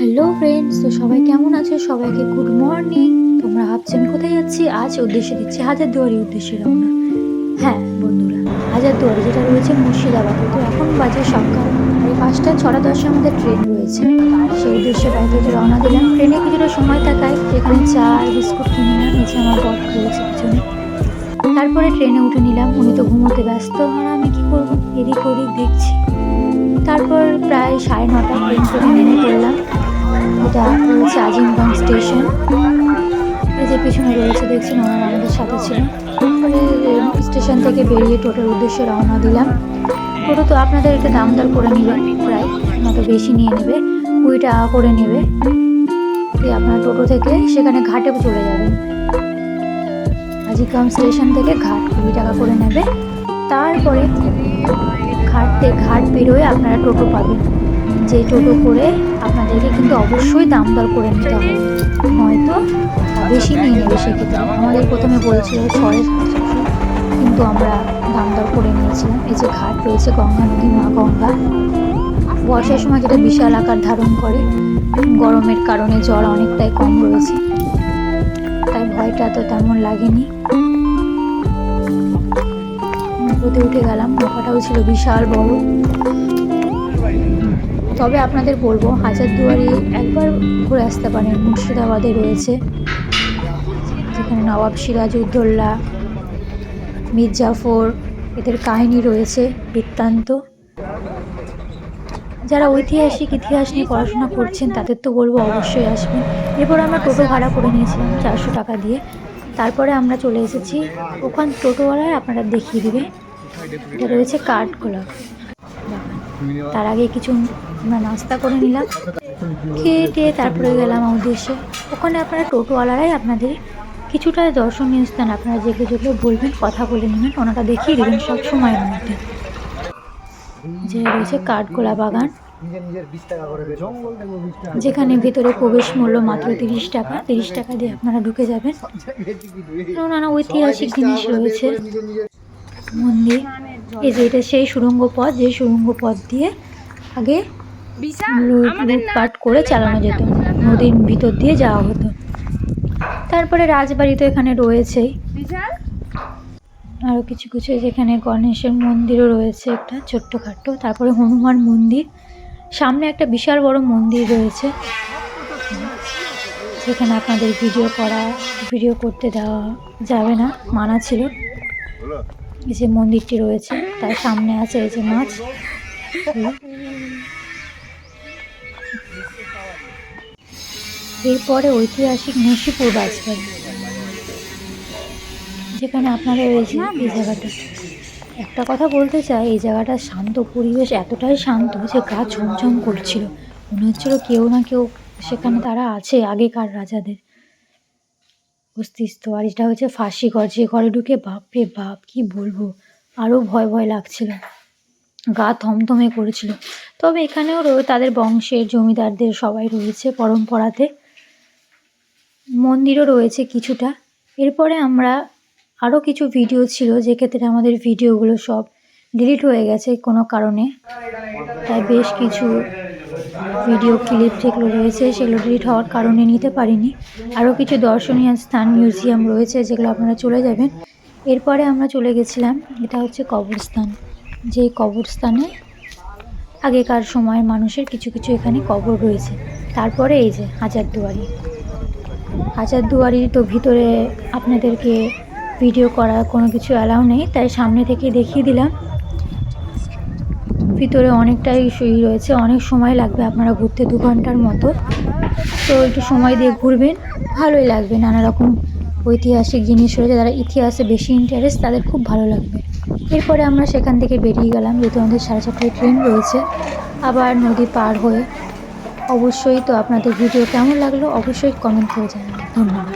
Hello friends, তো সবাই কেমন আছো? সবাইকে গুড মর্নিং। তোমরা ভাবছো আমি কোথায় যাচ্ছি? আজ উদ্দেশ্যে দিচ্ছি হাজারদুয়ারি উদ্দেশ্যে রওনা। হ্যাঁ বন্ধুরা, হাজারদুয়ারি যেটা রয়েছে মুর্শিদাবাদে। তো এখন বাজে সকাল 5টা, 6:10 আমাদের ট্রেন রয়েছে। সেই উদ্দেশ্যে বাড়ি থেকে রওনা দিলাম। ট্রেনে কিছুটা সময় থাকায় সেখানে চা আর বিস্কুট কিনে নিলাম। নিচে আমার বট রয়েছে পিছনে। তারপরে ট্রেনে উঠে নিলাম। উনি তো ঘুমোতে ব্যস্ত, আর আমি কি করবো, এদিক ওদিক দেখছি। তারপর প্রায় 9:30 ট্রেন থেকে নেমে পড়লাম। এটা রয়েছে আজিমগঞ্জ স্টেশন। এই যে পিছনে রয়েছে দেখছেন, ওনারা আমাদের সাথে ছিল। তারপরে স্টেশন থেকে বেরিয়ে টোটোর উদ্দেশ্যে রওনা দিলাম। টোটো তো আপনাদের একটা দাম দর করে নেবে, প্রায় মতো বেশি নিয়ে নেবে, 20 টাকা করে নেবে। আপনার টোটো থেকে সেখানে ঘাটে চলে যাবেন। আজিমগঞ্জ স্টেশন থেকে ঘাট 20 টাকা করে নেবে। তারপরে ঘাট পেরোয় আপনারা টোটো পাবেন। যে টোটো করে আপনাদেরকে কিন্তু অবশ্যই দাম দর করে নিতে হবে, নয়তো বেশি নিয়ে নেবে। সেক্ষেত্রে আমাদের প্রথমে বলছিল 750, কিন্তু আমরা দাম দর করে নিয়েছিলাম। এই যে ঘাট রয়েছে গঙ্গা নদী, মা গঙ্গা। বর্ষার সময় যেটা বিশাল আকার ধারণ করে, গরমের কারণে জল অনেকটাই কম রয়েছে, তাই ভয়টা তো তেমন লাগেনি। নৌকোতে উঠে গেলাম। নৌকাটাও ছিল বিশাল বড়। তবে আপনাদের বলবো, হাজারদুয়ারি একবার ঘুরে আসতে পারেন। মুর্শিদাবাদে রয়েছে, যেখানে নবাব সিরাজউদ্দৌলা, মীর জাফর, এদের কাহিনী রয়েছে, বৃত্তান্ত। যারা ঐতিহাসিক ইতিহাস নিয়ে পড়াশোনা করছেন তাদের তো বলবো অবশ্যই আসবেন। এরপর আমরা টোটো ভাড়া করে নিয়েছিলাম 400 টাকা দিয়ে। তারপরে আমরা চলে এসেছি ওখান টোটোওয়ালায় আপনারা দেখিয়ে দিবে। এটা রয়েছে কাঠগোলাপ বাগান। তার আগে কিছু আমরা নাস্তা করে নিলাম, খেয়ে টেয়ে তারপরে গেলাম উদ্দেশ্যে। ওখানে আপনারা টোটোওয়ালারাই আপনাদের কিছুটা দর্শনীয় স্থান আপনারা যেগুলো যেগুলো বলবেন কথা বলে নেবেন, ওনারা দেখিয়ে দেবেন সব সময়ের মধ্যে। যে রয়েছে কাঠগোলাপ বাগান, যেখানে ভেতরে প্রবেশ মূল্য মাত্র 30 টাকা। 30 টাকা দিয়ে আপনারা ঢুকে যাবেন। নানা ঐতিহাসিক জিনিস রয়েছে, মন্দির। এই যে এটা সেই সুড়ঙ্গ পথ, যে সুড়ঙ্গ পথ দিয়ে আগে লুটপাট করে চালানো যেত, নদীর ভিতর দিয়ে যাওয়া হতো। তারপরে রাজবাড়ি তো এখানে রয়েছেই, আরও কিছু কিছু, যেখানে গণেশের মন্দিরও রয়েছে একটা ছোট্টখাট্টো। তারপরে হনুমান মন্দির, সামনে একটা বিশাল বড় মন্দির রয়েছে, যেখানে আপনাদের ভিডিও করতে দেওয়া যাবে না, মানা ছিল। এই যে মন্দিরটি রয়েছে, তার সামনে আছে এই যে মাছ। এরপরে ঐতিহাসিক নসিপুর রাজবাড়ি, যেখানে আপনারা রয়েছে। এই জায়গাটা একটা কথা বলতে চাই, এই জায়গাটার শান্ত পরিবেশ এতটাই শান্ত যে গা ঝমঝম করছিল, মনে হচ্ছিল কেউ না কেউ সেখানে তারা আছে, আগেকার রাজাদের অস্তিত্ব। আর এটা হচ্ছে ফাঁসি ঘর, যে ঘরে ঢুকে বাপরে বাপ কি বলবো, আরও ভয় ভয় লাগছিল, গা থমথমে করেছিল। তবে এখানেও তাদের বংশের জমিদারদের সবাই রয়েছে পরম্পরাতে, মন্দিরও রয়েছে কিছুটা। এরপরে আমরা আরও কিছু ভিডিও ছিল, যে ক্ষেত্রে আমাদের ভিডিওগুলো সব ডিলিট হয়ে গেছে কোনো কারণে, তাই বেশ কিছু ভিডিও ক্লিপ যেগুলো রয়েছে সেগুলো ডিলিট হওয়ার কারণে নিতে পারিনি। আরও কিছু দর্শনীয় স্থান, মিউজিয়াম রয়েছে, যেগুলো আপনারা চলে যাবেন। এরপরে আমরা চলে গেছিলাম, এটা হচ্ছে কবরস্থান, যে কবরস্থানে আগেকার সময়ের মানুষের কিছু কিছু এখানে কবর রয়েছে। তারপরে এই যে হাজারদুয়ারি তো ভিতরে আপনাদেরকে ভিডিও করা কোনো কিছু অ্যালাউ নেই, তাই সামনে থেকে দেখিয়ে দিলাম। ভিতরে অনেকটাই রয়েছে, অনেক সময় লাগবে আপনারা ঘুরতে, 2 ঘন্টার মতো। তো একটু সময় দিয়ে ঘুরবেন, ভালোই লাগবে। নানা রকম ঐতিহাসিক জিনিস রয়েছে, যারা ইতিহাসে বেশি ইন্টারেস্ট তাদের খুব ভালো লাগবে। এরপরে আমরা সেখান থেকে বেরিয়ে গেলাম, যেহেতু আমাদের 4:30টায় ট্রেন রয়েছে, আবার নদী পার হয়ে। অবশ্যই তো আপনাদের ভিডিও কেমন লাগলো অবশ্যই কমেন্ট করে জানাবেন। ধন্যবাদ।